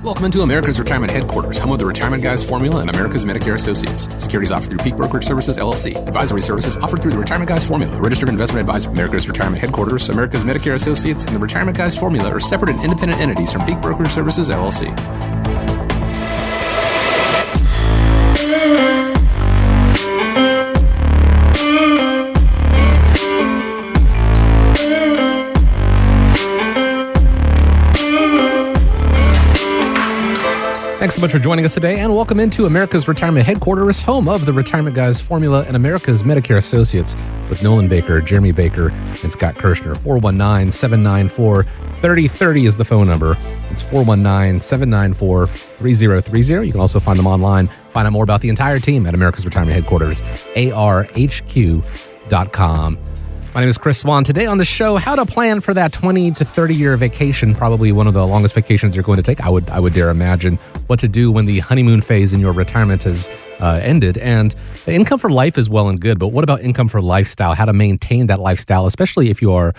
Welcome into America's Retirement Headquarters, home of the Retirement Guys Formula and America's Medicare Associates. Securities offered through Peak Brokerage Services, LLC. Advisory services offered through the Retirement Guys Formula. Registered investment advisor. America's Retirement Headquarters, America's Medicare Associates, and the Retirement Guys Formula are separate and independent entities from Peak Brokerage Services, LLC. Thanks so much for joining us today, and welcome into America's Retirement Headquarters, home of the Retirement Guys Formula and America's Medicare Associates, with Nolan Baker, Jeremy Baker, and Scott Kirshner. 419-794-3030 is the phone number. It's 419-794-3030. You can also find them online. Find out more about the entire team at America's Retirement Headquarters, arhq.com. My name is Chris Swan. Today on the show, how to plan for that 20 to 30-year vacation, probably one of the longest vacations you're going to take, I would dare imagine. What to do when the honeymoon phase in your retirement has ended. And the income for life is well and good, but what about income for lifestyle? How to maintain that lifestyle, especially if you are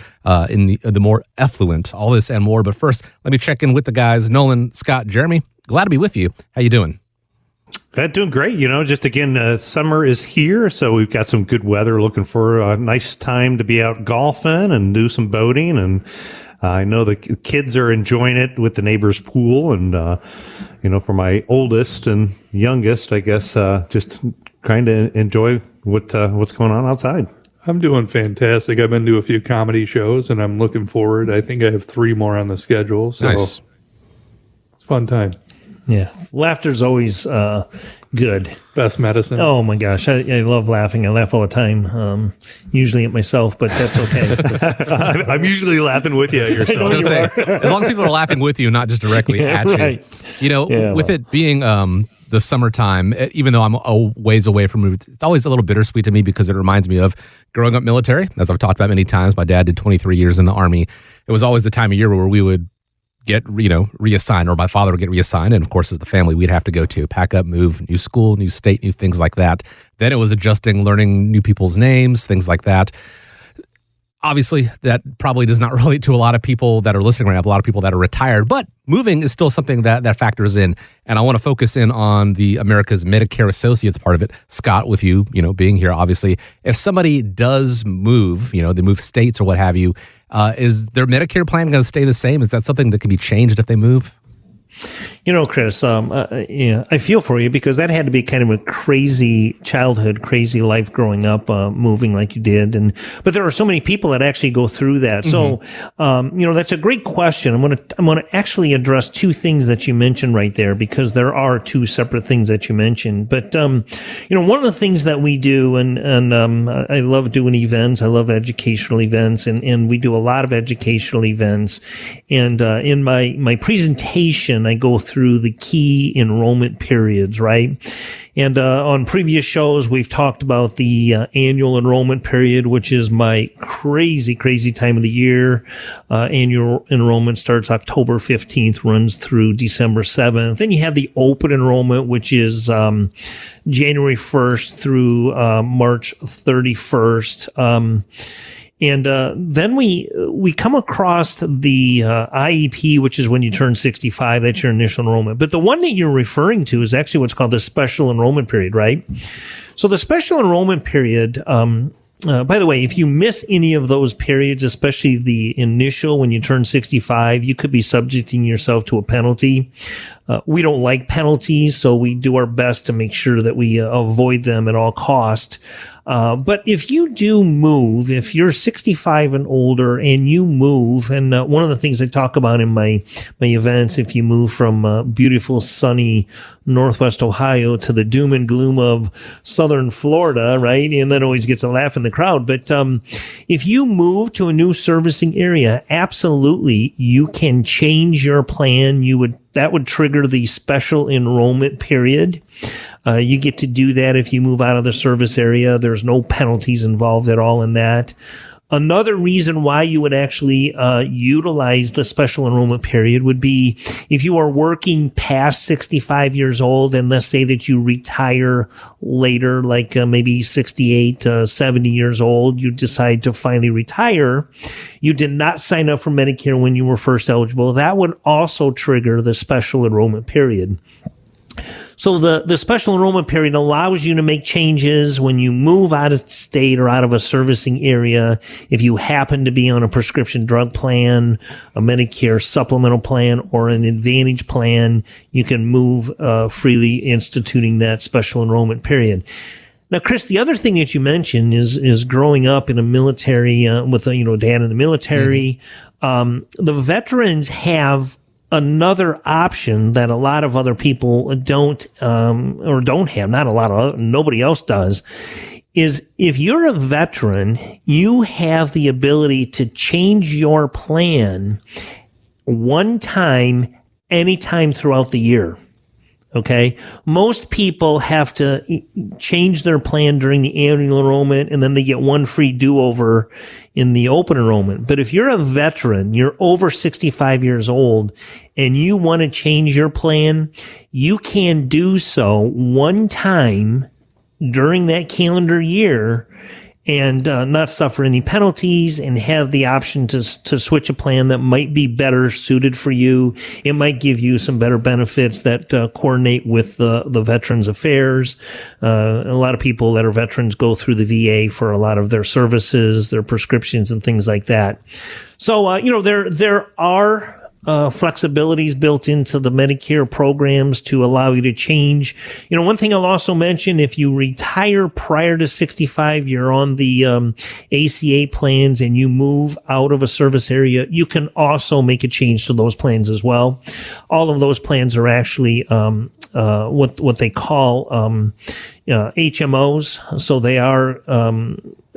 in the more affluent, all this and more. But first, let me check in with the guys. Nolan, Scott, Jeremy, glad to be with you. How you doing? Doing great. Just again, summer is here, so we've got some good weather. Looking for a nice time to be out golfing and do some boating. And I know the kids are enjoying it with the neighbor's pool. And, for my oldest and youngest, I guess, just trying to enjoy what's going on outside. I'm doing fantastic. I've been to a few comedy shows, and I'm looking forward. I think I have 3 more on the schedule. So nice. It's a fun time. Yeah, laughter's always good. Best medicine. Oh my gosh, I love laughing. I laugh all the time, usually at myself, but that's okay. I'm usually laughing with you at your show. I was going to say, as long as people are laughing with you, not just directly at right. you. With it being the summertime, even though I'm a ways away from it, it's always a little bittersweet to me because it reminds me of growing up military. As I've talked about many times, my dad did 23 years in the Army. It was always the time of year where we would get reassigned, or my father would get reassigned, and of course as the family we'd have to go to pack up, move, new school, new state, new things like that. Then it was adjusting, learning new people's names, things like that. Obviously that probably does not relate to a lot of people that are listening right now, a lot of people that are retired, but moving is still something that factors in. And I want to focus in on the America's Medicare Associates part of it. Scott, with you being here, obviously, if somebody does move, they move states or what have you, is their Medicare plan going to stay the same? Is that something that can be changed if they move? Chris, I feel for you because that had to be kind of a crazy childhood, crazy life growing up, moving like you did. But there are so many people that actually go through that. Mm-hmm. So, that's a great question. I'm going to actually address 2 things that you mentioned right there because there are 2 separate things that you mentioned. But, one of the things that we do, and I love doing events. I love educational events, and we do a lot of educational events. And, in my presentation, I go through the key enrollment periods, right? And on previous shows, we've talked about the annual enrollment period, which is my crazy, crazy time of the year. Annual enrollment starts October 15th, runs through December 7th. Then you have the open enrollment, which is January 1st through March 31st. And then we come across the IEP, which is when you turn 65. That's your initial enrollment. But the one that you're referring to is actually what's called the special enrollment period, right? So the special enrollment period, by the way, if you miss any of those periods, especially the initial when you turn 65, you could be subjecting yourself to a penalty. We don't like penalties, so we do our best to make sure that we avoid them at all cost. But if you do move, if you're 65 and older and you move, and one of the things I talk about in my events, if you move from beautiful, sunny Northwest Ohio to the doom and gloom of Southern Florida, right? And that always gets a laugh in the crowd. But if you move to a new servicing area, absolutely, you can change your plan. That would trigger the special enrollment period. You get to do that if you move out of the service area. There's no penalties involved at all in that. Another reason why you would actually utilize the special enrollment period would be if you are working past 65 years old, and let's say that you retire later, like maybe 68, 70 years old, you decide to finally retire. You did not sign up for Medicare when you were first eligible. That would also trigger the special enrollment period. So the special enrollment period allows you to make changes when you move out of state or out of a servicing area. If you happen to be on a prescription drug plan, a Medicare supplemental plan, or an Advantage plan, you can move freely, instituting that special enrollment period. Now, Chris, the other thing that you mentioned is growing up in a military with dad in the military. The veterans have another option that a lot of other people don't have. Nobody else does. Is if you're a veteran, you have the ability to change your plan one time, anytime throughout the year. Okay. Most people have to change their plan during the annual enrollment, and then they get one free do-over in the open enrollment. But if you're a veteran, you're over 65 years old, and you want to change your plan, you can do so one time during that calendar year and not suffer any penalties, and have the option to switch a plan that might be better suited for you. It might give you some better benefits that coordinate with the Veterans Affairs. A lot of people that are veterans go through the VA for a lot of their services, their prescriptions, and things like that. So, there are flexibilities built into the Medicare programs to allow you to change. One thing I'll also mention, if you retire prior to 65, you're on the ACA plans and you move out of a service area, you can also make a change to those plans as well. All of those plans are actually what they call HMOs. So they are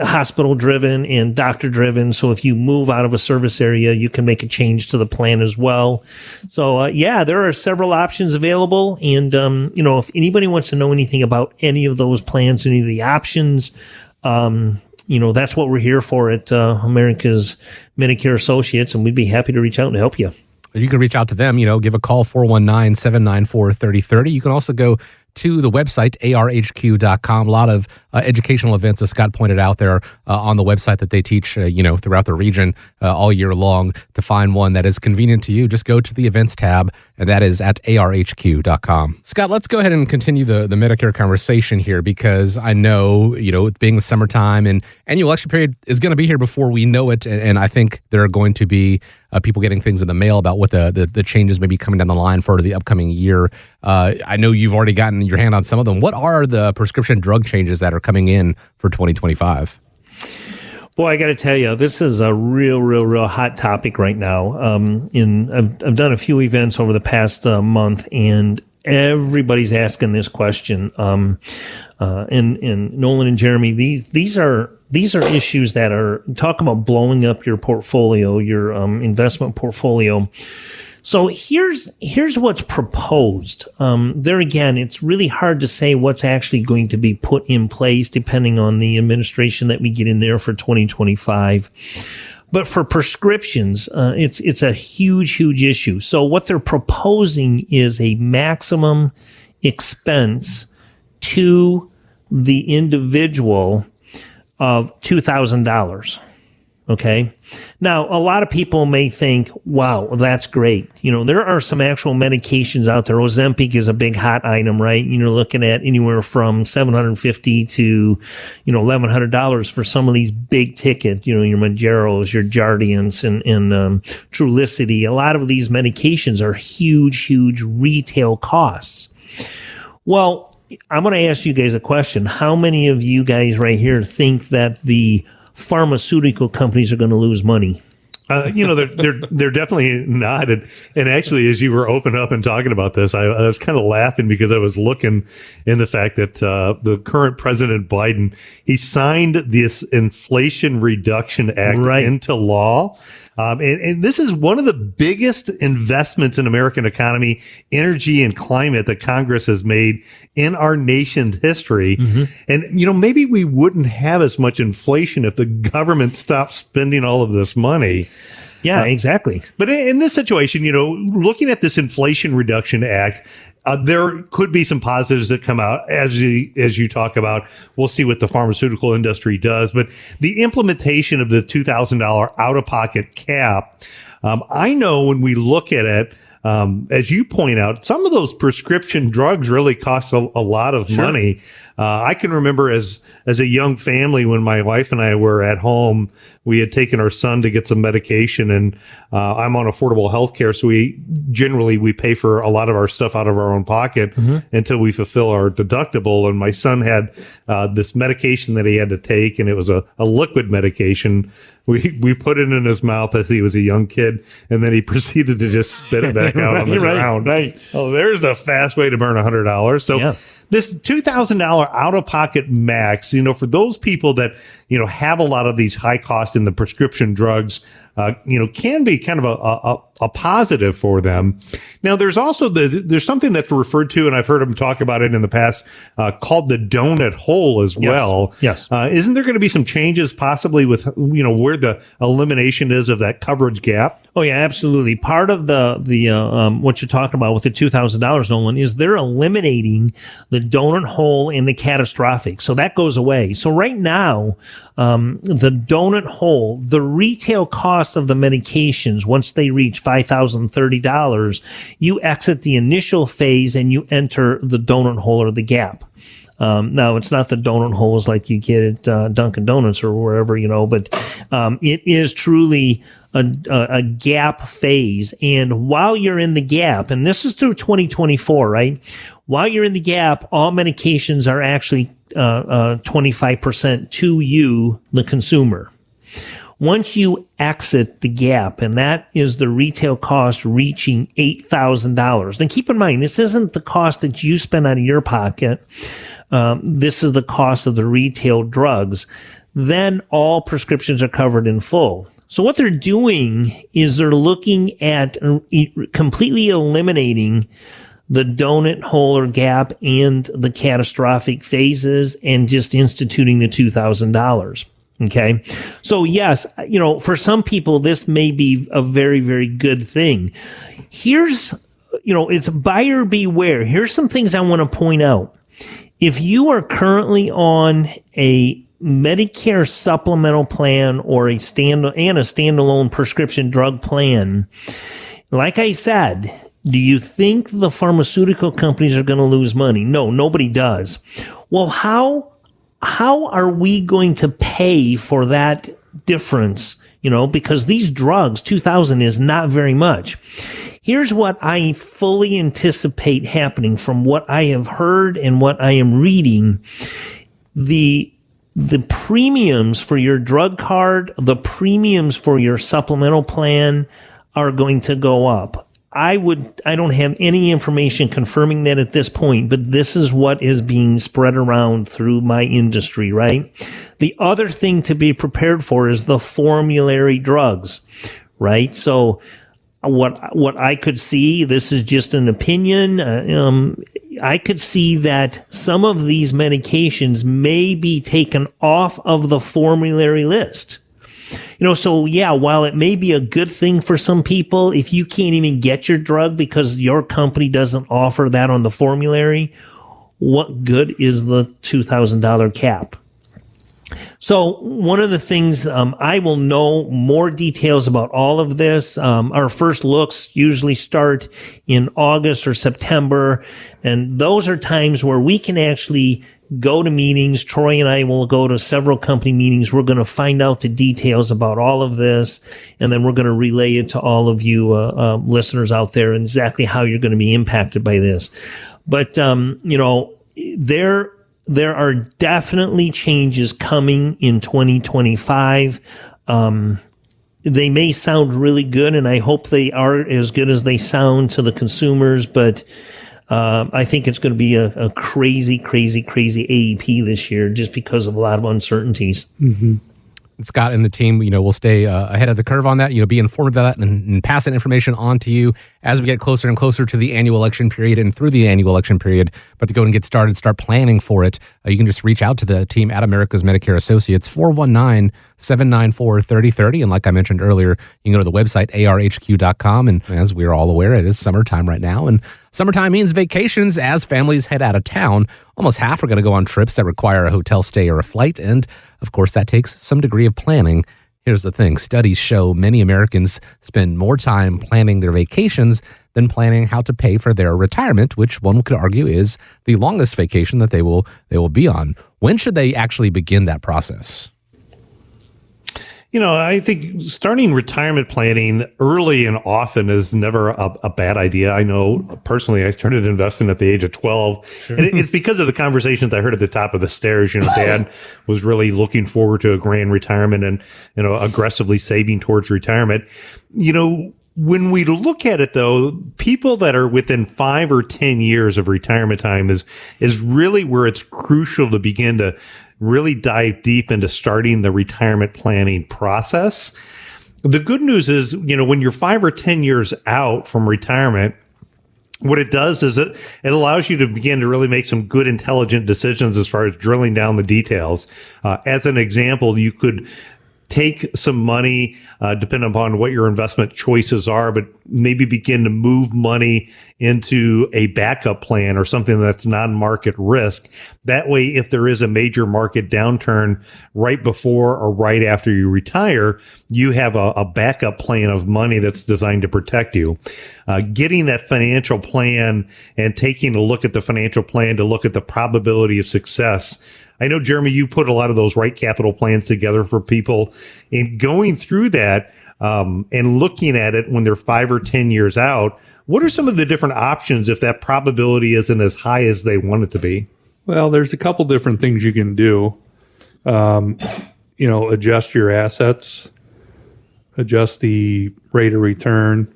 hospital driven and doctor driven. So if you move out of a service area, you can make a change to the plan as well. So there are several options available. And if anybody wants to know anything about any of those plans, any of the options, that's what we're here for at America's Medicare Associates, and we'd be happy to reach out and help you. You can reach out to them, give a call, 419-794-3030. You can also go to the website, arhq.com. A lot of educational events, as Scott pointed out there, on the website that they teach, throughout the region all year long. To find one that is convenient to you, just go to the events tab, and that is at arhq.com. Scott, let's go ahead and continue the Medicare conversation here, because I know, it being the summertime and annual election period is going to be here before we know it. And I think there are going to be people getting things in the mail about what the changes may be coming down the line for the upcoming year. I know you've already gotten your hand on some of them. What are the prescription drug changes that are coming in for 2025? Boy, I got to tell you, this is a real hot topic right now. I've done a few events over the past month, and everybody's asking this question. And Nolan and Jeremy, these are issues that are talk about blowing up your portfolio, your investment portfolio. So here's what's proposed. There again, it's really hard to say what's actually going to be put in place depending on the administration that we get in there for 2025. But for prescriptions, it's a huge issue. So what they're proposing is a maximum expense to the individual of $2,000. Okay. Now, a lot of people may think, wow, that's great. There are some actual medications out there. Ozempic is a big hot item, right? You're looking at anywhere from $750 to, $1,100 for some of these big ticket, your Mounjaros, your Jardiance, and Trulicity. A lot of these medications are huge retail costs. Well, I'm going to ask you guys a question. How many of you guys right here think that the pharmaceutical companies are going to lose money? They're definitely not. And actually, as you were open up and talking about this, I was kind of laughing because I was looking in the fact that the current President Biden, he signed this Inflation Reduction Act into law. And this is one of the biggest investments in American economy, energy, and climate that Congress has made in our nation's history. And, maybe we wouldn't have as much inflation if the government stopped spending all of this money. Yeah, exactly. But in this situation, looking at this Inflation Reduction Act, there could be some positives that come out as you talk about. We'll see what the pharmaceutical industry does, but the implementation of the $2,000 out-of-pocket cap, I know when we look at it, as you point out, some of those prescription drugs really cost a lot of money. I can remember as a young family when my wife and I were at home, we had taken our son to get some medication, and I'm on affordable health care, so we pay for a lot of our stuff out of our own pocket until we fulfill our deductible. And my son had this medication that he had to take, and it was a liquid medication. We put it in his mouth as he was a young kid, and then he proceeded to just spit it back out on the ground. Right. Oh, there's a fast way to burn $100. So this $2,000 out-of-pocket max, for those people that, have a lot of these high costs in the prescription drugs, can be kind of a positive for them. Now, there's also there's something that's referred to, and I've heard them talk about it in the past, called the donut hole as well. Yes. Isn't there going to be some changes possibly with, where the elimination is of that coverage gap? Oh yeah, absolutely. Part of the what you're talking about with the $2,000, Nolan, is they're eliminating the donut hole in the catastrophic. So that goes away. So right now, the donut hole, the retail cost of the medications, once they reach $5,030, you exit the initial phase and you enter the donut hole or the gap. Now it's not the donut holes like you get at Dunkin' Donuts or wherever, but it is truly a gap phase. And while you're in the gap, and this is through 2024, right? While you're in the gap, all medications are actually 25% to you, the consumer. Once you exit the gap, and that is the retail cost reaching $8,000. And keep in mind, this isn't the cost that you spend out of your pocket. This is the cost of the retail drugs. Then all prescriptions are covered in full. So what they're doing is they're looking at completely eliminating the donut hole or gap and the catastrophic phases and just instituting the $2,000. Okay. So yes, for some people, this may be a very, very good thing. Here's, it's buyer beware. Here's some things I want to point out. If you are currently on a Medicare supplemental plan or a standalone prescription drug plan, like I said, do you think the pharmaceutical companies are going to lose money? No, nobody does. Well, how are we going to pay for that difference? Because these drugs, $2,000 is not very much. Here's what I fully anticipate happening from what I have heard and what I am reading. The premiums for your drug card, the premiums for your supplemental plan are going to go up. I don't have any information confirming that at this point, but this is what is being spread around through my industry, right? The other thing to be prepared for is the formulary drugs, right? So what I could see, this is just an opinion, I could see that some of these medications may be taken off of the formulary list. So yeah, while it may be a good thing for some people, if you can't even get your drug because your company doesn't offer that on the formulary, what good is the $2,000 cap? So one of the things, I will know more details about all of this. Our first looks usually start in August or September. And those are times where we can actually go to meetings. Troy and I will go to several company meetings. We're going to find out the details about all of this. And then we're going to relay it to all of you, listeners out there, and exactly how you're going to be impacted by this. But, there are definitely changes coming in 2025. They may sound really good, and I hope they are as good as they sound to the consumers, but I think it's going to be a crazy, crazy, crazy AEP this year just because of a lot of uncertainties. Mm-hmm. Scott and the team, will stay ahead of the curve on that, be informed of that and pass that information on to you as we get closer and closer to the annual election period and through the annual election period. But to go and get started, start planning for it, you can just reach out to the team at America's Medicare Associates, 419-794-3030. And like I mentioned earlier, you can go to the website, arhq.com. And as we're all aware, it is summertime right now. And summertime means vacations as families head out of town. Almost half are going to go on trips that require a hotel stay or a flight. And of course, that takes some degree of planning. Here's the thing. Studies show many Americans spend more time planning their vacations than planning how to pay for their retirement, which one could argue is the longest vacation that they will be on. When should they actually begin that process? I think starting retirement planning early and often is never a bad idea. I know personally, I started investing at the age of 12. Sure. And it's because of the conversations I heard at the top of the stairs. Dad was really looking forward to a grand retirement and, aggressively saving towards retirement. When we look at it, though, people that are within 5 or 10 years of retirement time is really where it's crucial to begin to really dive deep into starting the retirement planning process. The good news is, when you're 5 or 10 years out from retirement, what it does is it allows you to begin to really make some good, intelligent decisions as far as drilling down the details. As an example, you could take some money, depending upon what your investment choices are, but maybe begin to move money into a backup plan or something that's non-market risk. That way, if there is a major market downturn right before or right after you retire, you have a backup plan of money that's designed to protect you. Getting that financial plan and taking a look at the financial plan to look at the probability of success. I know, Jeremy, you put a lot of those right capital plans together for people, and going through that and looking at it when they're 5 or 10 years out. What are some of the different options if that probability isn't as high as they want it to be? Well, there's a couple different things you can do. Adjust your assets, adjust the rate of return.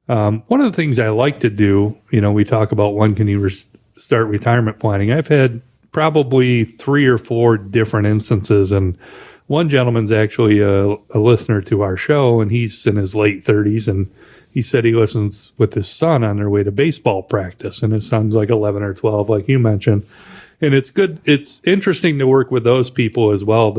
One of the things I like to do, we talk about when can you start retirement planning. I've had probably 3 or 4 different instances. And one gentleman's actually a listener to our show, and he's in his late 30s. And he said he listens with his son on their way to baseball practice. And his son's like 11 or 12, like you mentioned. And it's good. It's interesting to work with those people as well,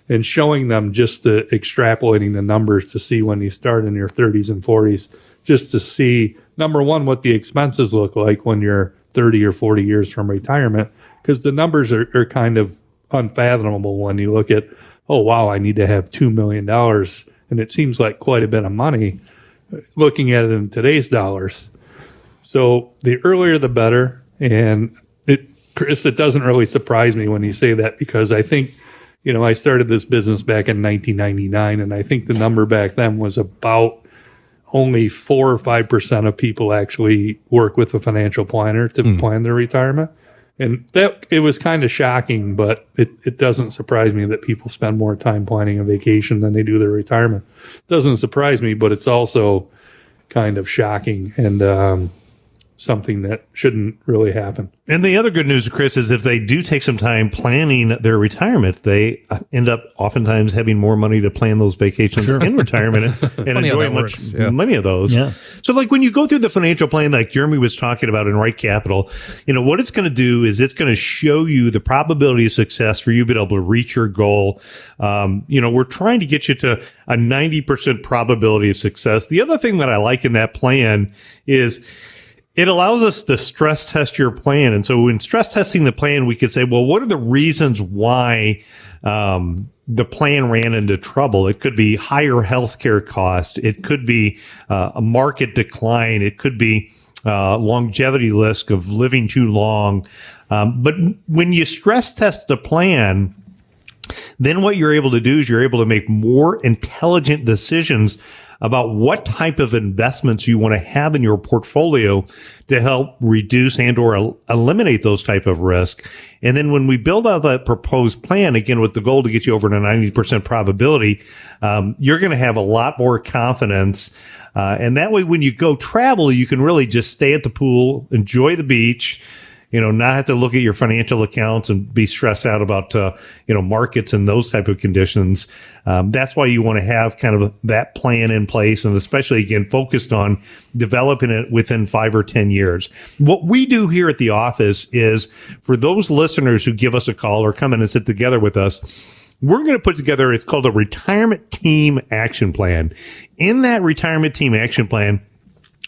and showing them just extrapolating the numbers to see when you start in your 30s and 40s, just to see, number one, what the expenses look like when you're 30 or 40 years from retirement. Because the numbers are kind of unfathomable when you look at, oh, wow, I need to have $2 million. And it seems like quite a bit of money looking at it in today's dollars. So the earlier, the better. And Chris, it doesn't really surprise me when you say that, because I think, I started this business back in 1999. And I think the number back then was about only 4 or 5% of people actually work with a financial planner to plan their retirement. And that it was kind of shocking, but it doesn't surprise me that people spend more time planning a vacation than they do their retirement. It doesn't surprise me, but it's also kind of shocking and something that shouldn't really happen. And the other good news, Chris, is if they do take some time planning their retirement, they end up oftentimes having more money to plan those vacations in retirement and enjoy many of those. Yeah. So like when you go through the financial plan, like Jeremy was talking about in Right Capital, what it's going to do is it's going to show you the probability of success for you being able to reach your goal. We're trying to get you to a 90% probability of success. The other thing that I like in that plan is it allows us to stress test your plan. And so in stress testing the plan, we could say, well, what are the reasons why the plan ran into trouble? It could be higher healthcare cost. It could be a market decline. It could be longevity risk of living too long. But when you stress test the plan, then what you're able to do is you're able to make more intelligent decisions about what type of investments you want to have in your portfolio to help reduce and or eliminate those type of risk. And then when we build out that proposed plan, again, with the goal to get you over to 90% probability, you're going to have a lot more confidence. And that way, when you go travel, you can really just stay at the pool, enjoy the beach, not have to look at your financial accounts and be stressed out about, markets and those type of conditions. That's why you want to have kind of that plan in place, and especially, again, focused on developing it within 5 or 10 years. What we do here at the office is, for those listeners who give us a call or come in and sit together with us, we're going to put together, it's called a retirement team action plan. In that retirement team action plan,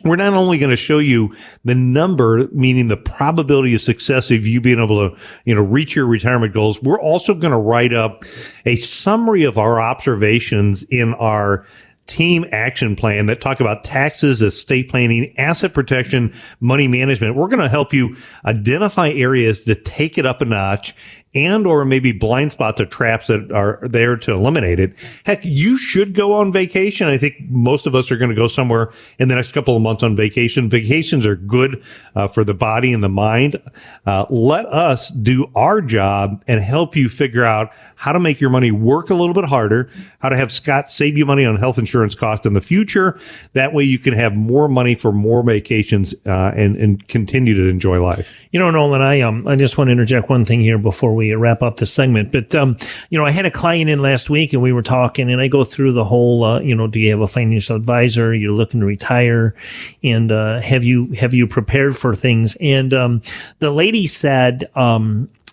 we're not only going to show you the number, meaning the probability of success of you being able to, reach your retirement goals. We're also going to write up a summary of our observations in our team action plan that talk about taxes, estate planning, asset protection, money management. We're going to help you identify areas to take it up a notch, and or maybe blind spots or traps that are there to eliminate it. Heck, you should go on vacation. I think most of us are going to go somewhere in the next couple of months on vacation. Vacations are good for the body and the mind. Let us do our job and help you figure out how to make your money work a little bit harder, how to have Scott save you money on health insurance costs in the future. That way you can have more money for more vacations and continue to enjoy life. Nolan, I just want to interject one thing here before we wrap up the segment. But, I had a client in last week and we were talking, and I go through the whole, do you have a financial advisor? You're looking to retire, and have you prepared for things? And the lady said,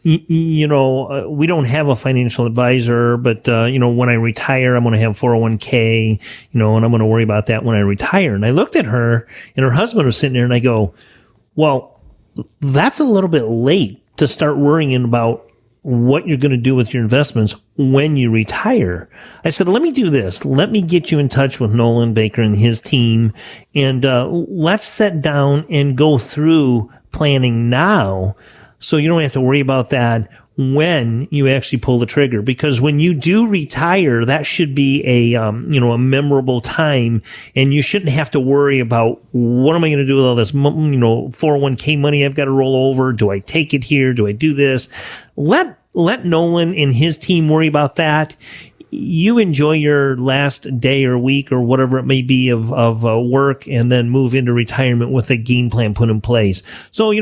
we don't have a financial advisor, but, when I retire, I'm going to have 401k, and I'm going to worry about that when I retire. And I looked at her, and her husband was sitting there, and I go, well, that's a little bit late to start worrying about what you're going to do with your investments when you retire. I said, let me do this. Let me get you in touch with Nolan Baker and his team, and let's sit down and go through planning now, so you don't have to worry about that when you actually pull the trigger. Because when you do retire, that should be a memorable time, and you shouldn't have to worry about, what am I going to do with all this 401k money I've got to roll over? Do I take it here? Do I do this? Let Nolan and his team worry about that. You enjoy your last day or week or whatever it may be of work, and then move into retirement with a game plan put in place. So,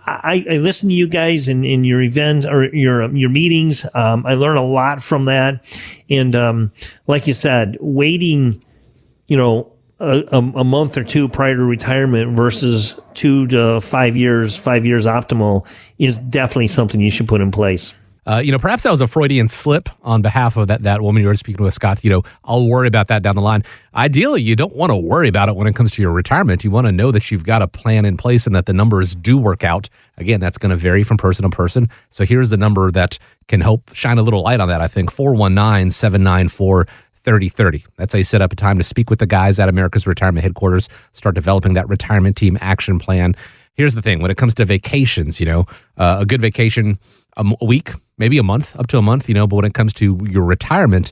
I listen to you guys in your events or your meetings. I learn a lot from that. And, like you said, waiting, a month or two prior to retirement versus 2 to 5 years optimal is definitely something you should put in place. Perhaps that was a Freudian slip on behalf of that woman you were speaking with, Scott. I'll worry about that down the line. Ideally, you don't want to worry about it when it comes to your retirement. You want to know that you've got a plan in place and that the numbers do work out. Again, that's going to vary from person to person. So here's the number that can help shine a little light on that, I think, 419-794-3030. That's how you set up a time to speak with the guys at America's Retirement Headquarters, start developing that retirement team action plan. Here's the thing. When it comes to vacations, a good vacation, a week, maybe a month, up to a month, but when it comes to your retirement,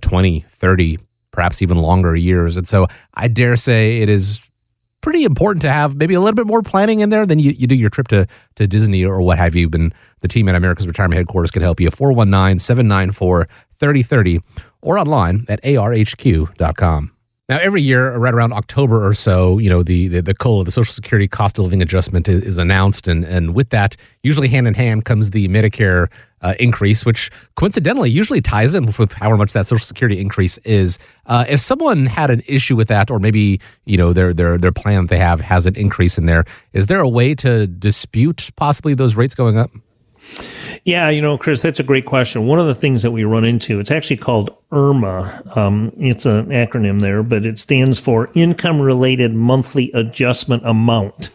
20, 30, perhaps even longer years. And so I dare say it is pretty important to have maybe a little bit more planning in there than you do your trip to Disney or what have you. And the team at America's Retirement Headquarters can help you. 419-794-3030 or online at arhq.com. Now, every year, right around October or so, the COLA, the Social Security Cost of Living Adjustment, is announced. And with that, usually hand in hand comes the Medicare increase, which coincidentally usually ties in with however much that Social Security increase is. If someone had an issue with that, or maybe, their plan that they have has an increase in there, is there a way to dispute possibly those rates going up? Yeah, Chris, that's a great question. One of the things that we run into, it's actually called IRMA. It's an acronym there, but it stands for Income Related Monthly Adjustment Amount.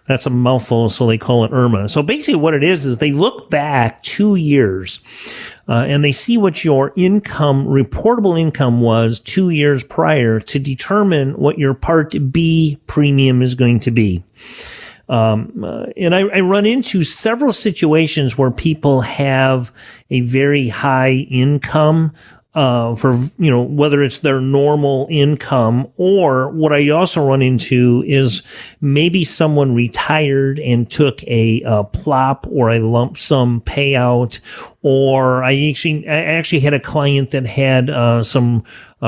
That's a mouthful, so they call it IRMA. So basically what it is they look back 2 years, and they see what your reportable income was 2 years prior to determine what your Part B premium is going to be. And I run into several situations where people have a very high income, for, whether it's their normal income, or what I also run into is maybe someone retired and took a plop or a lump sum payout, or I actually had a client that had, some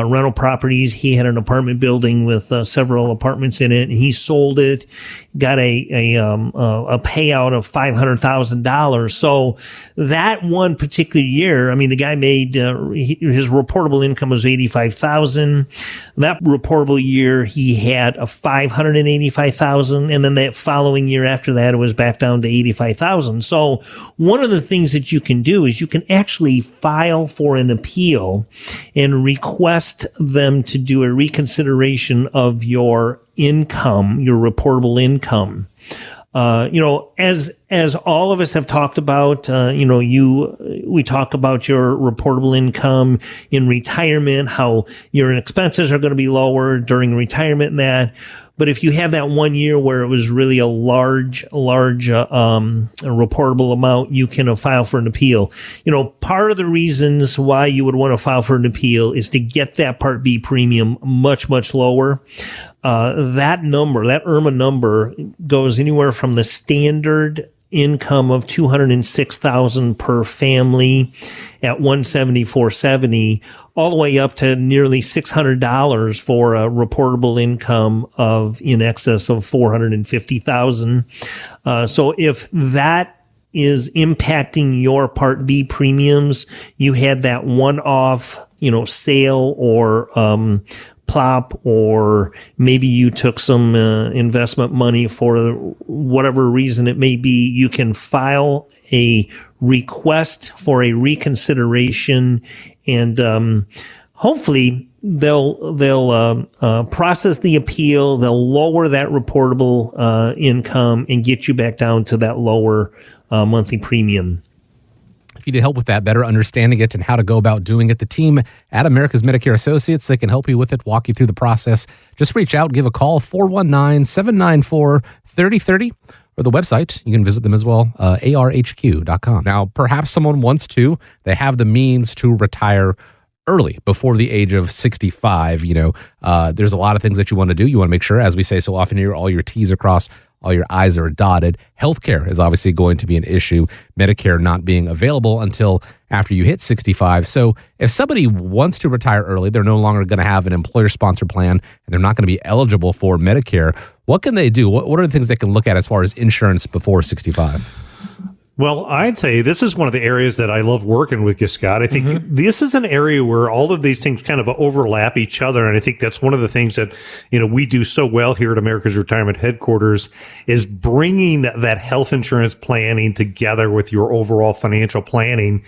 rental properties. He had an apartment building with several apartments in it, and he sold it, got a payout of $500,000. So that one particular year, I mean, the guy made his reportable income was $85,000. That reportable year, he had a $585,000, and then that following year after that, it was back down to $85,000. So one of the things that you can do is you can actually file for an appeal and request them to do a reconsideration of your income, your reportable income. As all of us have talked about, we talk about your reportable income in retirement, how your expenses are going to be lower during retirement and that. But if you have that 1 year where it was really a large reportable amount, you can file for an appeal. Part of the reasons why you would want to file for an appeal is to get that Part B premium much, much lower. That number, that IRMA number, goes anywhere from the standard income of $206,000 per family at $174.70 all the way up to nearly $600 for a reportable income of in excess of $450,000. So if that is impacting your Part B premiums, you had that one-off, sale or plop, or maybe you took some investment money for whatever reason it may be, you can file a request for a reconsideration, and hopefully they'll process the appeal, they'll lower that reportable income and get you back down to that lower monthly premium. If you need help with that, better understanding it and how to go about doing it, the team at America's Medicare Associates, they can help you with it, walk you through the process. Just reach out, give a call, 419-794-3030, or the website. You can visit them as well, arhq.com. Now, perhaps someone wants to, they have the means to retire early, before the age of 65. There's a lot of things that you want to do. You want to make sure, as we say so often here, all your T's are crossed, all your I's are dotted. Healthcare is obviously going to be an issue, Medicare not being available until after you hit 65. So if somebody wants to retire early, they're no longer going to have an employer-sponsored plan, and they're not going to be eligible for Medicare, what can they do? What are the things they can look at as far as insurance before 65? Well, I'd say this is one of the areas that I love working with you, Scott. I think this is an area where all of these things kind of overlap each other. And I think that's one of the things that, we do so well here at America's Retirement Headquarters is bringing that health insurance planning together with your overall financial planning.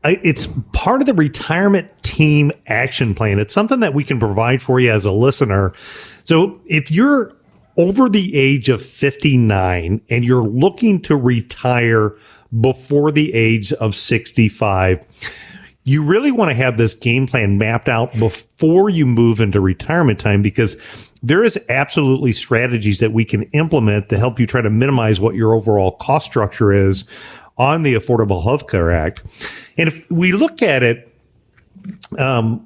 It's part of the retirement team action plan. It's something that we can provide for you as a listener. So if you're over the age of 59 and you're looking to retire before the age of 65, you really want to have this game plan mapped out before you move into retirement time, because there is absolutely strategies that we can implement to help you try to minimize what your overall cost structure is on the Affordable Health Care Act. And if we look at it,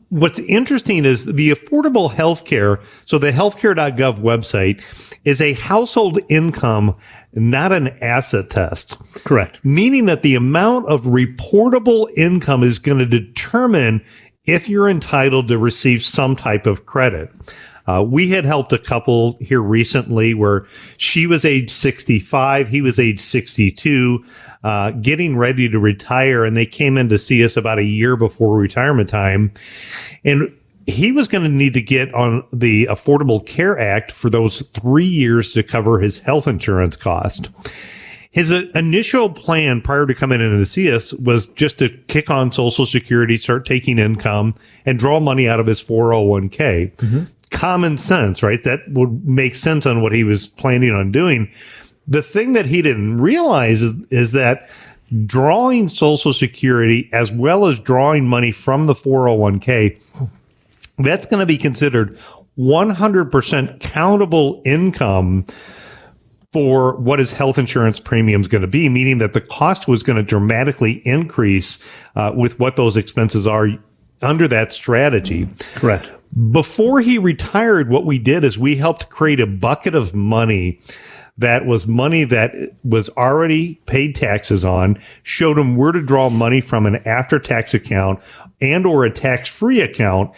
what's interesting is the affordable healthcare. So the healthcare.gov website is a household income, not an asset test. Correct. Meaning that the amount of reportable income is going to determine if you're entitled to receive some type of credit. We had helped a couple here recently where she was age 65, he was age 62, getting ready to retire, and they came in to see us about a year before retirement time. And he was going to need to get on the Affordable Care Act for those 3 years to cover his health insurance cost. His initial plan prior to coming in to see us was just to kick on Social Security, start taking income, and draw money out of his 401k. Common sense, right? That would make sense on what he was planning on doing. The thing that he didn't realize is that drawing Social Security as well as drawing money from the 401k, that's going to be considered 100% countable income for what his health insurance premium is going to be, meaning that the cost was going to dramatically increase with what those expenses are under that strategy. Correct. Before he retired, what we did is we helped create a bucket of money that was already paid taxes on, showed him where to draw money from an after-tax account and or a tax-free account.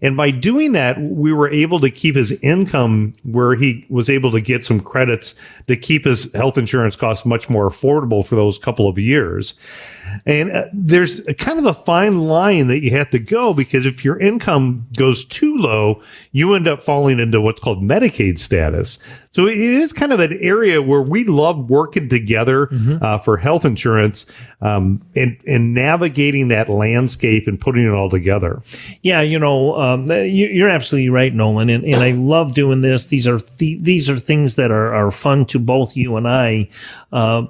And by doing that, we were able to keep his income where he was able to get some credits to keep his health insurance costs much more affordable for those couple of years. And there's a kind of a fine line that you have to go, because if your income goes too low, you end up falling into what's called Medicaid status. So it is kind of an area where we love working together for health insurance and navigating that landscape and putting it all together. Yeah, you're absolutely right, Nolan, and I love doing this. These are things that are fun to both you and I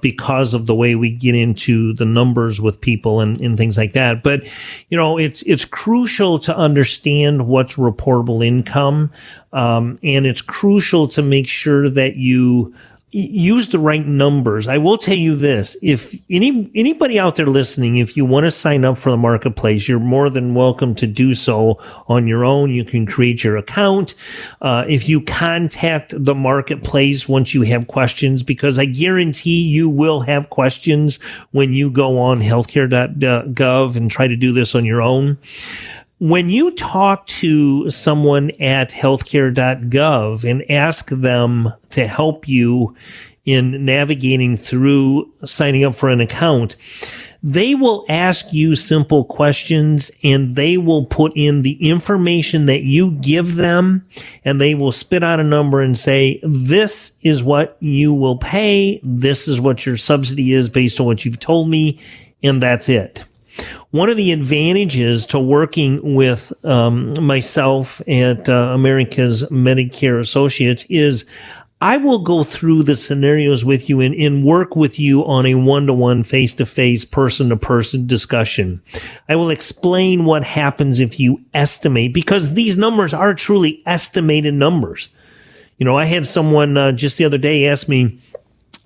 because of the way we get into the numbers with people and things like that. But it's crucial to understand what's reportable income, and it's crucial to make sure that you use the right numbers. I will tell you this: if anybody out there listening, if you want to sign up for the marketplace, you're more than welcome to do so on your own. You can create your account. If you contact the marketplace once you have questions, because I guarantee you will have questions when you go on healthcare.gov and try to do this on your own. When you talk to someone at healthcare.gov and ask them to help you in navigating through signing up for an account, they will ask you simple questions, and they will put in the information that you give them, and they will spit out a number and say, this is what you will pay. This is what your subsidy is based on what you've told me. And that's it. One of the advantages to working with myself at America's Medicare Associates is I will go through the scenarios with you and work with you on a one-to-one, face-to-face, person-to-person discussion. I will explain what happens if you estimate, because these numbers are truly estimated numbers. I had someone just the other day ask me,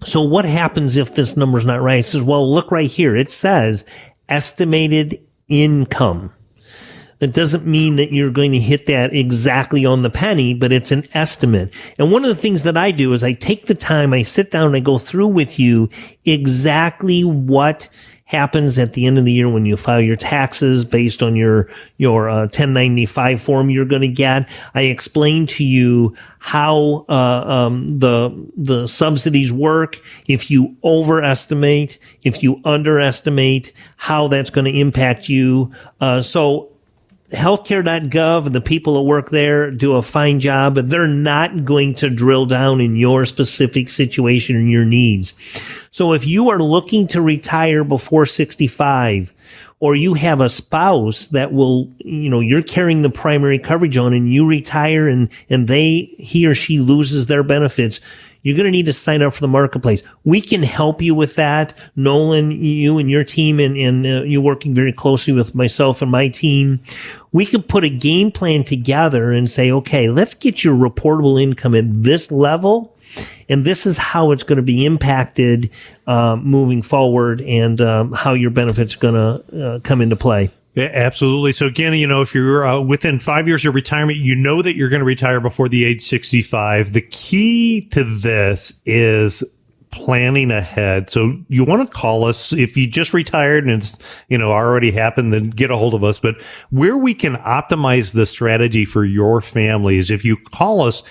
so what happens if this number's not right? I says, well, look right here. It says estimated income. That doesn't mean that you're going to hit that exactly on the penny, but it's an estimate. And one of the things that I do is I take the time, I sit down and I go through with you exactly what happens at the end of the year when you file your taxes based on your 1095 form you're going to get. I explain to you how the subsidies work, if you overestimate, if you underestimate, how that's going to impact you. So healthcare.gov and the people that work there do a fine job, but they're not going to drill down in your specific situation and your needs. So if you are looking to retire before 65, or you have a spouse that will, you're carrying the primary coverage on, and you retire and he or she loses their benefits, you're going to need to sign up for the marketplace. We can help you with that. Nolan, you and your team, and you working very closely with myself and my team, we can put a game plan together and say, okay, let's get your reportable income at this level, and this is how it's going to be impacted moving forward, and how your benefits are going to come into play. Yeah, absolutely. So again, if you're within 5 years of retirement, that you're going to retire before the age 65. The key to this is planning ahead. So you want to call us if you just retired and it's, already happened, then get a hold of us. But where we can optimize the strategy for your family is if you call us.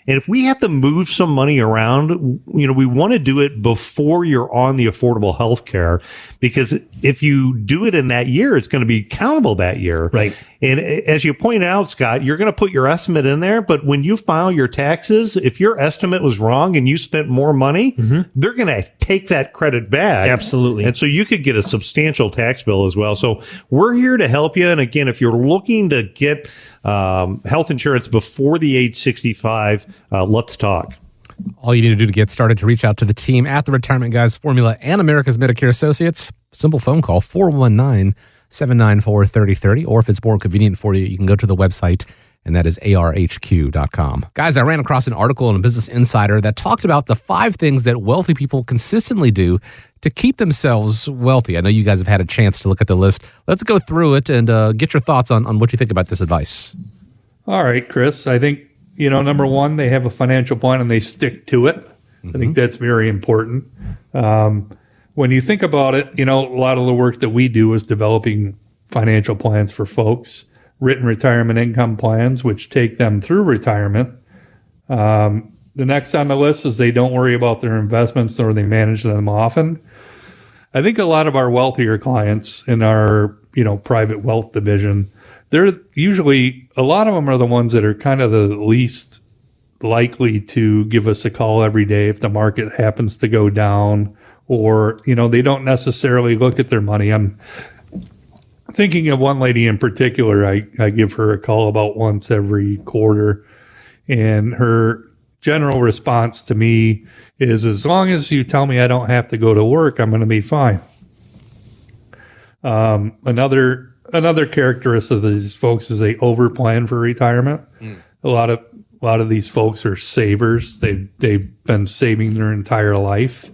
And if we have to move some money around, we want to do it before you're on the affordable health care, because if you do it in that year, it's going to be countable that year. Right. And as you pointed out, Scott, you're going to put your estimate in there, but when you file your taxes, if your estimate was wrong and you spent more money, they're going to take that credit back. Absolutely. And so you could get a substantial tax bill as well. So we're here to help you. And again, if you're looking to get health insurance before the age 65, let's talk. All you need to do to get started to reach out to the team at the Retirement Guys Formula and America's Medicare Associates, simple phone call, 419-794-3030. Or if it's more convenient for you, you can go to the website, and that is arhq.com. Guys, I ran across an article in a Business Insider that talked about the 5 things that wealthy people consistently do to keep themselves wealthy. I know you guys have had a chance to look at the list. Let's go through it and get your thoughts on what you think about this advice. All right, Chris. I think, number one, they have a financial plan and they stick to it. I think that's very important. When you think about it, a lot of the work that we do is developing financial plans for folks. written retirement income plans, which take them through retirement. The next on the list is they don't worry about their investments or they manage them often. I think a lot of our wealthier clients in our, private wealth division, they're usually, a lot of them are the ones that are kind of the least likely to give us a call every day if the market happens to go down, or, they don't necessarily look at their money. I'm thinking of one lady in particular. I give her a call about once every quarter, and her general response to me is, as long as you tell me I don't have to go to work, I'm going to be fine. Another characteristic of these folks is they overplan for retirement. A lot of these folks are savers. They've been saving their entire life,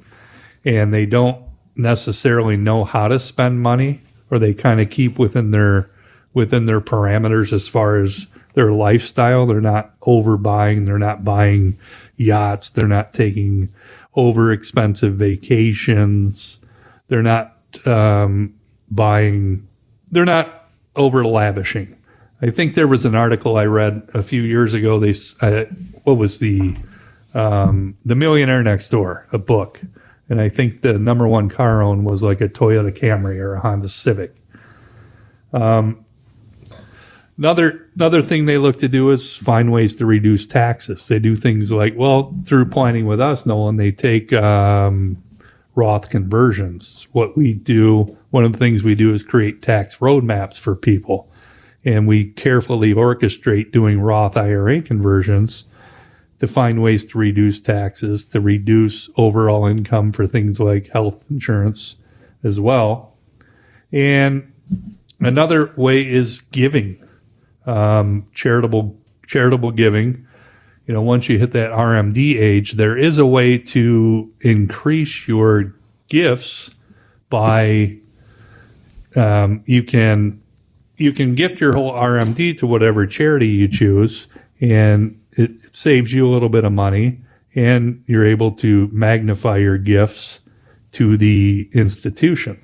and they don't necessarily know how to spend money, or they kind of keep within their parameters as far as their lifestyle. They're not overbuying. They're not buying yachts. They're not taking over expensive vacations. They're not they're not over lavishing. I think there was an article I read a few years ago. What was the Millionaire Next Door, a book. And I think the number one car owned was like a Toyota Camry or a Honda Civic. Another thing they look to do is find ways to reduce taxes. They do things like, through planning with us, Nolan, they take Roth conversions. What we do, one of the things we do is create tax roadmaps for people. And we carefully orchestrate doing Roth IRA conversions to find ways to reduce taxes, to reduce overall income for things like health insurance as well. And another way is giving. Charitable giving. Once you hit that RMD age, there is a way to increase your gifts by you can gift your whole RMD to whatever charity you choose, and it saves you a little bit of money, and you're able to magnify your gifts to the institution.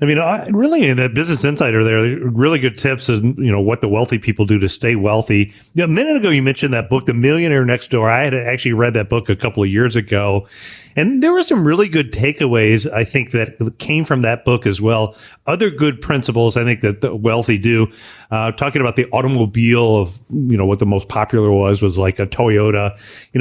I mean, really, that Business Insider there, really good tips on, what the wealthy people do to stay wealthy. A minute ago, you mentioned that book, The Millionaire Next Door. I had actually read that book a couple of years ago, and there were some really good takeaways, I think, that came from that book as well. Other good principles, I think, that the wealthy do. Talking about the automobile of, what the most popular was like a Toyota.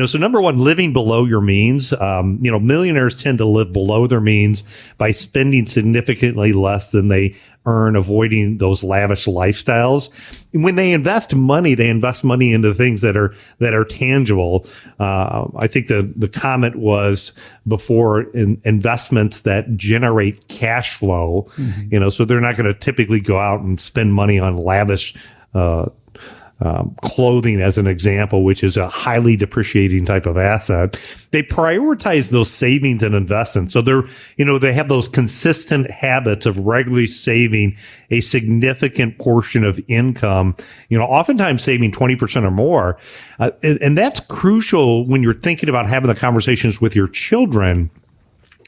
So number one, living below your means. Millionaires tend to live below their means by spending significantly less than they earn, avoiding those lavish lifestyles. When they invest money into things that are tangible. I think the comment was before, investments that generate cash flow. So they're not going to typically go out and spend money on lavish clothing, as an example, which is a highly depreciating type of asset. They prioritize those savings and investments. So they have those consistent habits of regularly saving a significant portion of income, oftentimes saving 20% or more. And that's crucial when you're thinking about having the conversations with your children.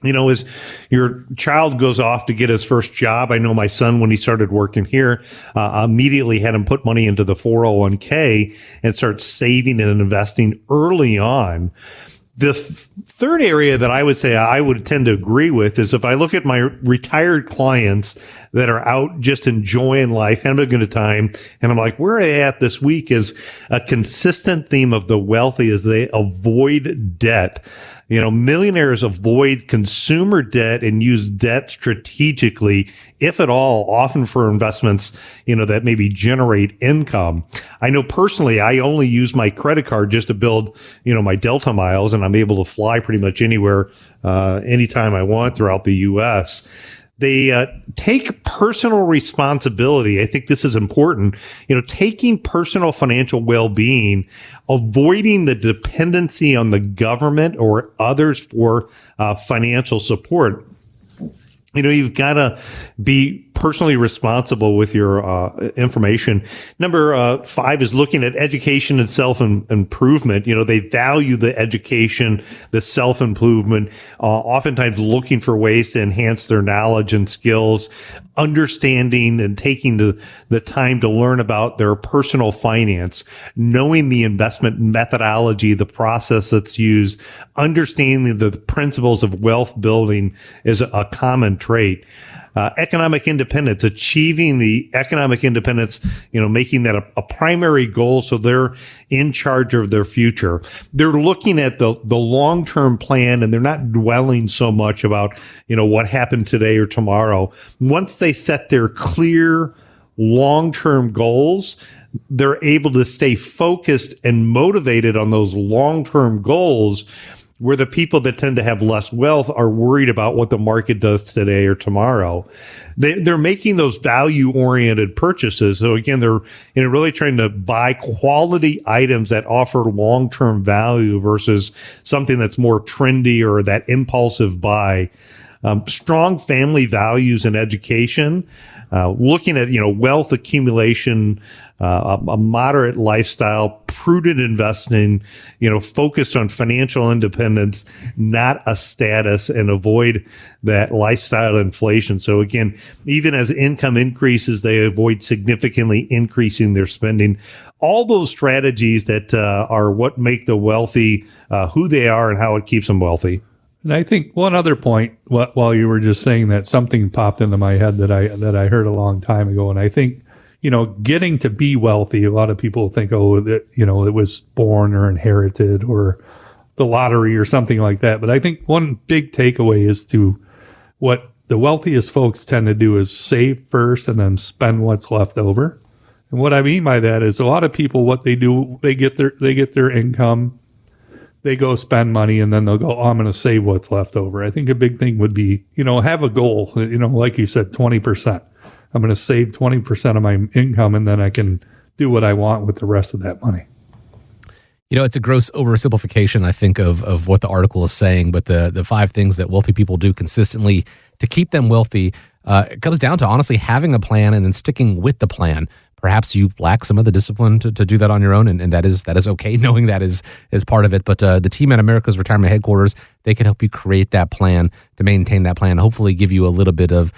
As your child goes off to get his first job, I know my son, when he started working here, immediately had him put money into the 401k and start saving and investing early on. The third area that I would say I would tend to agree with is, if I look at my retired clients that are out just enjoying life, having a good time, and I'm like, where are they at this week, is a consistent theme of the wealthy is they avoid debt. Millionaires avoid consumer debt and use debt strategically, if at all, often for investments, that maybe generate income. I know personally, I only use my credit card just to build, my Delta miles, and I'm able to fly pretty much anywhere, anytime I want throughout the U.S. They take personal responsibility. I think this is important. Taking personal financial well-being, avoiding the dependency on the government or others for financial support. You've got to be personally responsible with your information. Number 5 is looking at education and self-improvement. They value the education, the self-improvement, oftentimes looking for ways to enhance their knowledge and skills, understanding and taking the time to learn about their personal finance, knowing the investment methodology, the process that's used, understanding the principles of wealth building is a common trait. Economic independence, achieving the economic independence, making that a primary goal so they're in charge of their future. They're looking at the long-term plan, and they're not dwelling so much about, what happened today or tomorrow. Once they set their clear long-term goals, they're able to stay focused and motivated on those long-term goals, where the people that tend to have less wealth are worried about what the market does today or tomorrow. They're making those value-oriented purchases. So again, they're really trying to buy quality items that offer long-term value versus something that's more trendy or that impulsive buy. Strong family values and education. Looking at, wealth accumulation, a moderate lifestyle, prudent investing, focused on financial independence, not a status, and avoid that lifestyle inflation. So again, even as income increases, they avoid significantly increasing their spending. All those strategies that are what make the wealthy who they are and how it keeps them wealthy. And I think one other point, while you were just saying that, something popped into my head that I heard a long time ago. And I think, getting to be wealthy, a lot of people think, that, it was born or inherited or the lottery or something like that. But I think one big takeaway is to what the wealthiest folks tend to do is save first and then spend what's left over. And what I mean by that is a lot of people, what they do, they get their income, they go spend money, and then they'll go, I'm going to save what's left over. I think a big thing would be, have a goal, like you said, 20%. I'm going to save 20% of my income, and then I can do what I want with the rest of that money. It's a gross oversimplification, I think, of what the article is saying, but the 5 things that wealthy people do consistently to keep them wealthy, it comes down to honestly having a plan and then sticking with the plan. Perhaps you lack some of the discipline to do that on your own, and that is okay, knowing that is part of it. But the team at America's Retirement Headquarters, they can help you create that plan, to maintain that plan, hopefully give you a little bit of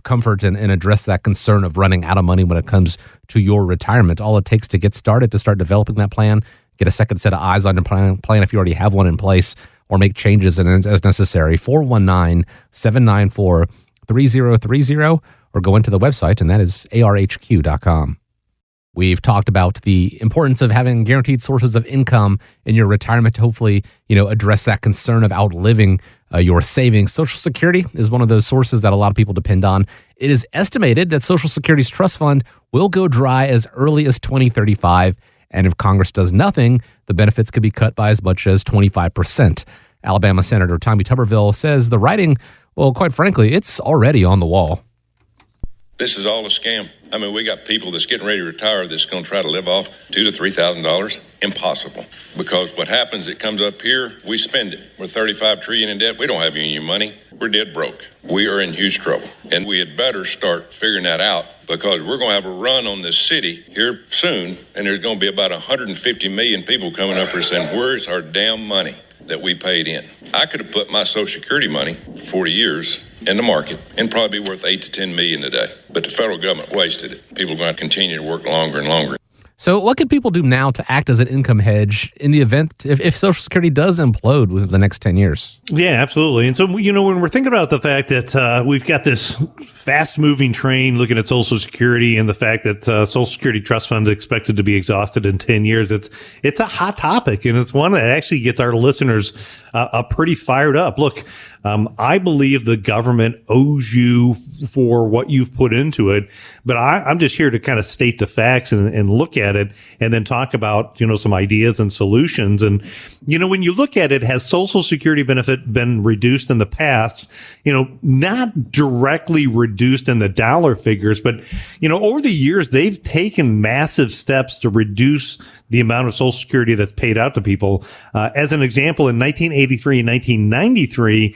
comfort and address that concern of running out of money when it comes to your retirement. All it takes to get started, to start developing that plan, get a second set of eyes on your plan if you already have one in place, or make changes as necessary. 419-794-3030, or go into the website, and that is arhq.com. We've talked about the importance of having guaranteed sources of income in your retirement to hopefully, address that concern of outliving your savings. Social Security is one of those sources that a lot of people depend on. It is estimated that Social Security's trust fund will go dry as early as 2035. And if Congress does nothing, the benefits could be cut by as much as 25%. Alabama Senator Tommy Tuberville says the writing, well, quite frankly, it's already on the wall. This is all a scam. I mean, we got people that's getting ready to retire that's going to try to live off $2,000 to $3,000. Impossible. Because what happens, it comes up here, we spend it. We're $35 trillion in debt. We don't have any money. We're dead broke. We are in huge trouble. And we had better start figuring that out, because we're going to have a run on this city here soon, and there's going to be about 150 million people coming up here saying, where's our damn money that we paid in? I could have put my Social Security money for 40 years in the market and probably be worth $8 to $10 million today. But the federal government wasted it. People are going to continue to work longer and longer. So what can people do now to act as an income hedge in the event if Social Security does implode within the next 10 years? Yeah, absolutely. And so, when we're thinking about the fact that we've got this fast-moving train looking at Social Security, and the fact that Social Security trust funds expected to be exhausted in 10 years, it's a hot topic, and it's one that actually gets our listeners pretty fired up. Look, I believe the government owes you for what you've put into it, but I'm just here to kind of state the facts and look at it, and then talk about, some ideas and solutions. And, when you look at it, has Social Security benefit been reduced in the past? Not directly reduced in the dollar figures, but, over the years, they've taken massive steps to reduce the amount of Social Security that's paid out to people. As an example, in 1983 and 1993,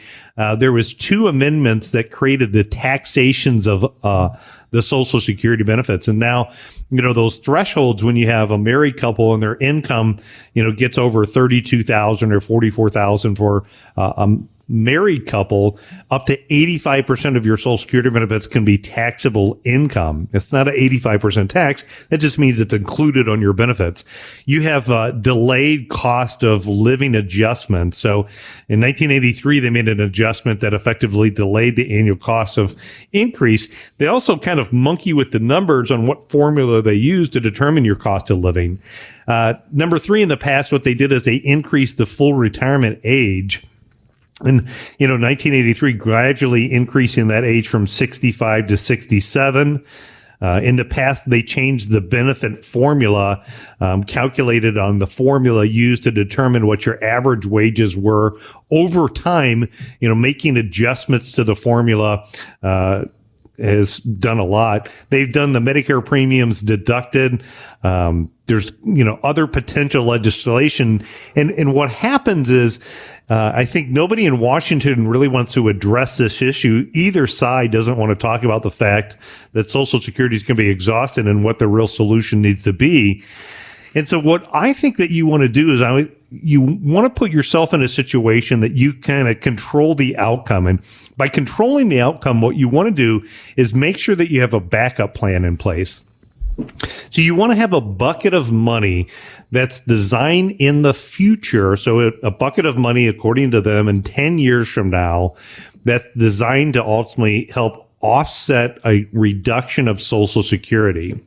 there was 2 amendments that created the taxations of the Social Security benefits. And now, those thresholds, when you have a married couple and their income, gets over 32,000 or 44,000 for a married couple, up to 85% of your Social Security benefits can be taxable income. It's not an 85% tax. That just means it's included on your benefits. You have delayed cost of living adjustment. So in 1983, they made an adjustment that effectively delayed the annual cost of increase. They also kind of monkey with the numbers on what formula they use to determine your cost of living. Number 3, in the past, what they did is they increased the full retirement age. And, 1983, gradually increasing that age from 65 to 67. In the past, they changed the benefit formula, calculated on the formula used to determine what your average wages were over time. Making adjustments to the formula has done a lot. They've done the Medicare premiums deducted. There's, other potential legislation. And what happens is, I think nobody in Washington really wants to address this issue. Either side doesn't want to talk about the fact that Social Security is going to be exhausted and what the real solution needs to be. And so what I think that you want to do is you want to put yourself in a situation that you kind of control the outcome. And by controlling the outcome, what you want to do is make sure that you have a backup plan in place. So you want to have a bucket of money that's designed in the future. So a bucket of money, according to them, in 10 years from now, that's designed to ultimately help offset a reduction of Social Security.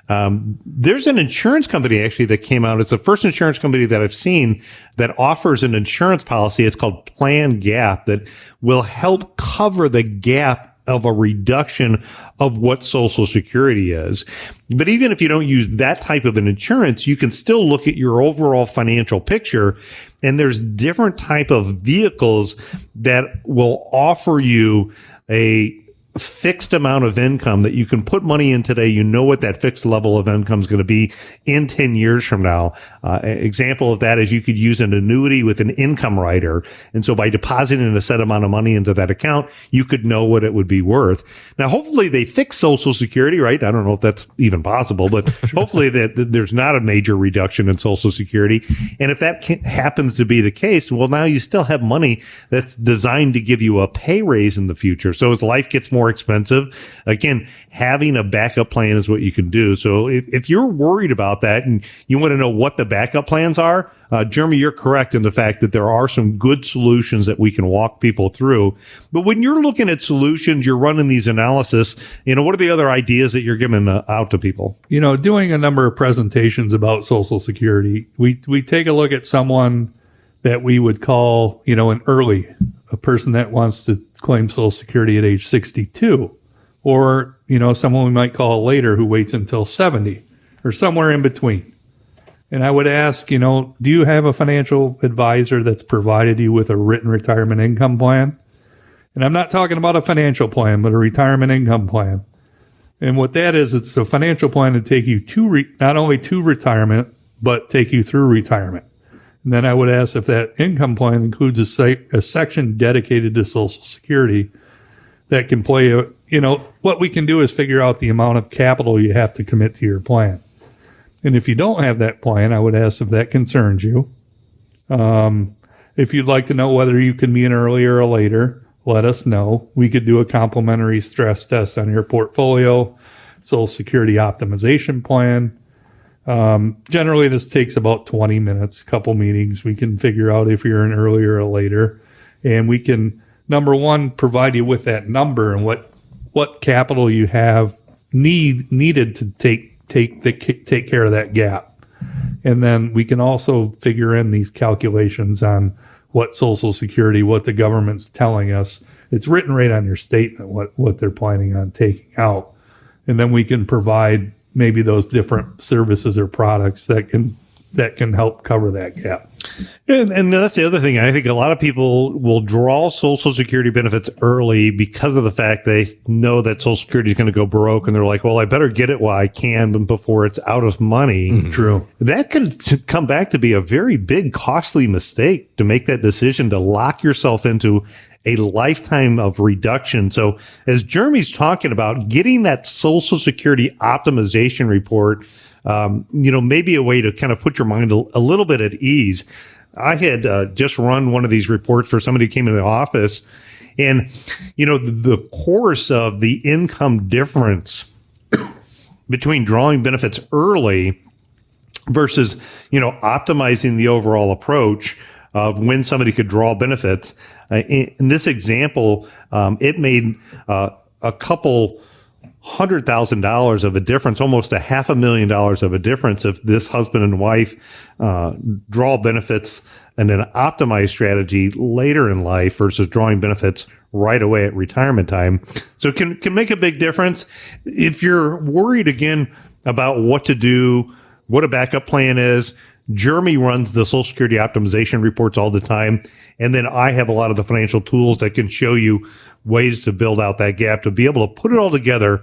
There's an insurance company actually that came out. It's the first insurance company that I've seen that offers an insurance policy. It's called Plan Gap, that will help cover the gap of a reduction of what Social Security is. But even if you don't use that type of an insurance, you can still look at your overall financial picture. And there's different type of vehicles that will offer you a fixed amount of income that you can put money in today. You know what that fixed level of income is going to be in 10 years from now. Example of that is you could use an annuity with an income rider. And so by depositing a set amount of money into that account, you could know what it would be worth. Now, hopefully they fix Social Security, right? I don't know if that's even possible, but hopefully that there's not a major reduction in Social Security. And if that happens to be the case, well, now you still have money that's designed to give you a pay raise in the future. So as life gets more expensive, again, having a backup plan is what you can do. So if you're worried about that and you want to know what the backup plans are, Jeremy, you're correct in the fact that there are some good solutions that we can walk people through. But when you're looking at solutions, you're running these analysis, what are the other ideas that you're giving out to people? Doing a number of presentations about Social Security, we take a look at someone that we would call, a person that wants to claim Social Security at age 62, or, someone we might call later who waits until 70 or somewhere in between. And I would ask, do you have a financial advisor that's provided you with a written retirement income plan? And I'm not talking about a financial plan, but a retirement income plan. And what that is, it's a financial plan to take you not only to retirement, but take you through retirement. And then I would ask if that income plan includes a section dedicated to Social Security that can play what we can do is figure out the amount of capital you have to commit to your plan. And if you don't have that plan, I would ask if that concerns you. If you'd like to know whether you can be an earlier or later, let us know. We could do a complimentary stress test on your portfolio, Social Security optimization plan. Generally, this takes about 20 minutes, a couple meetings. We can figure out if you're an earlier or later. And we can, number one, provide you with that number and what capital you have needed to take care of that gap. And then we can also figure in these calculations on what Social Security, what the government's telling us. It's written right on your statement, what they're planning on taking out. And then we can provide maybe those different services or products that can that can help cover that gap. And that's the other thing. I think a lot of people will draw Social Security benefits early because of the fact they know that Social Security is going to go broke, and they're like, well, I better get it while I can before it's out of money. Mm-hmm. True. That could come back to be a very big, costly mistake to make that decision to lock yourself into a lifetime of reduction. So as Jeremy's talking about, getting that Social Security optimization report, maybe a way to kind of put your mind a little bit at ease. I had just run one of these reports for somebody who came into the office, and, the course of the income difference between drawing benefits early versus, optimizing the overall approach of when somebody could draw benefits. In this example, it made a couple $100,000 of a difference, almost $500,000 of a difference if this husband and wife draw benefits and then optimize strategy later in life versus drawing benefits right away at retirement time. So can make a big difference. If you're worried again about what to do, what a backup plan is, Jeremy runs the Social Security optimization reports all the time. And then I have a lot of the financial tools that can show you ways to build out that gap, to be able to put it all together.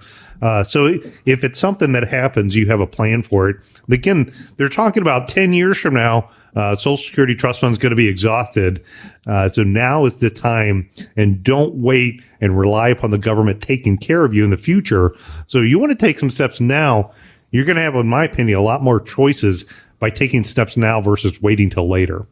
So if it's something that happens, you have a plan for it. But again, they're talking about 10 years from now, Social Security trust fund is going to be exhausted. So now is the time, and don't wait and rely upon the government taking care of you in the future. So you want to take some steps now. You're going to have, in my opinion, a lot more choices by taking steps now versus waiting till later.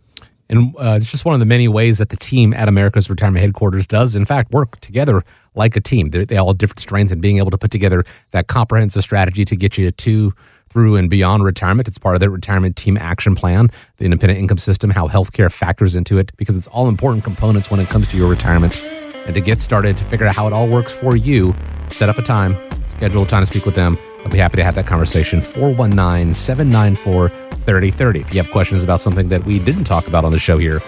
And it's just one of the many ways that the team at America's Retirement Headquarters does, in fact, work together like a team. They all have different strengths, and being able to put together that comprehensive strategy to get you to, through, and beyond retirement. It's part of the retirement team action plan, the independent income system, how healthcare factors into it, because it's all important components when it comes to your retirement. And to get started, to figure out how it all works for you, set up a time, schedule a time to speak with them. I'll be happy to have that conversation. 419-794-3030. If you have questions about something that we didn't talk about on the show here,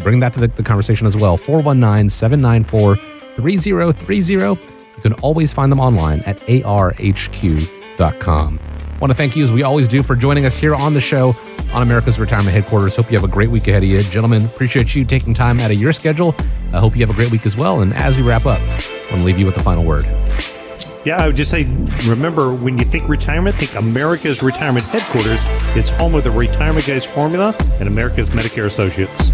bring that to the conversation as well. 419-794-3030. You can always find them online at arhq.com. I want to thank you, as we always do, for joining us here on the show on America's Retirement Headquarters. Hope you have a great week ahead of you. Gentlemen, appreciate you taking time out of your schedule. I hope you have a great week as well. And as we wrap up, I want to leave you with the final word. Yeah, I would just say, remember, when you think retirement, think America's Retirement Headquarters. It's home of the Retirement Guys formula and America's Medicare Associates.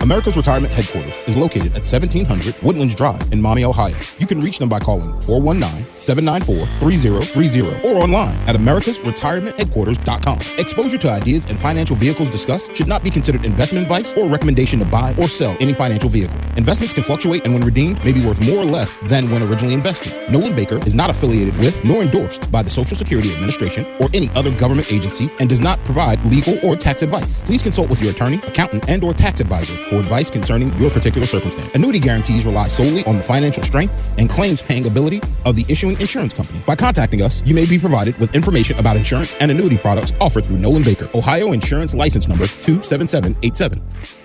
America's Retirement Headquarters is located at 1700 Woodlands Drive in Maumee, Ohio. You can reach them by calling 419-794-3030 or online at americasretirementheadquarters.com. Exposure to ideas and financial vehicles discussed should not be considered investment advice or recommendation to buy or sell any financial vehicle. Investments can fluctuate, and when redeemed may be worth more or less than when originally invested. Nolan Baker is not affiliated with nor endorsed by the Social Security Administration or any other government agency and does not provide legal or tax advice. Please consult with your attorney, accountant, and or tax advisor for advice concerning your particular circumstance. Annuity guarantees rely solely on the financial strength and claims paying ability of the issuing insurance company. By contacting us, you may be provided with information about insurance and annuity products offered through Nolan Baker, Ohio Insurance License Number 27787.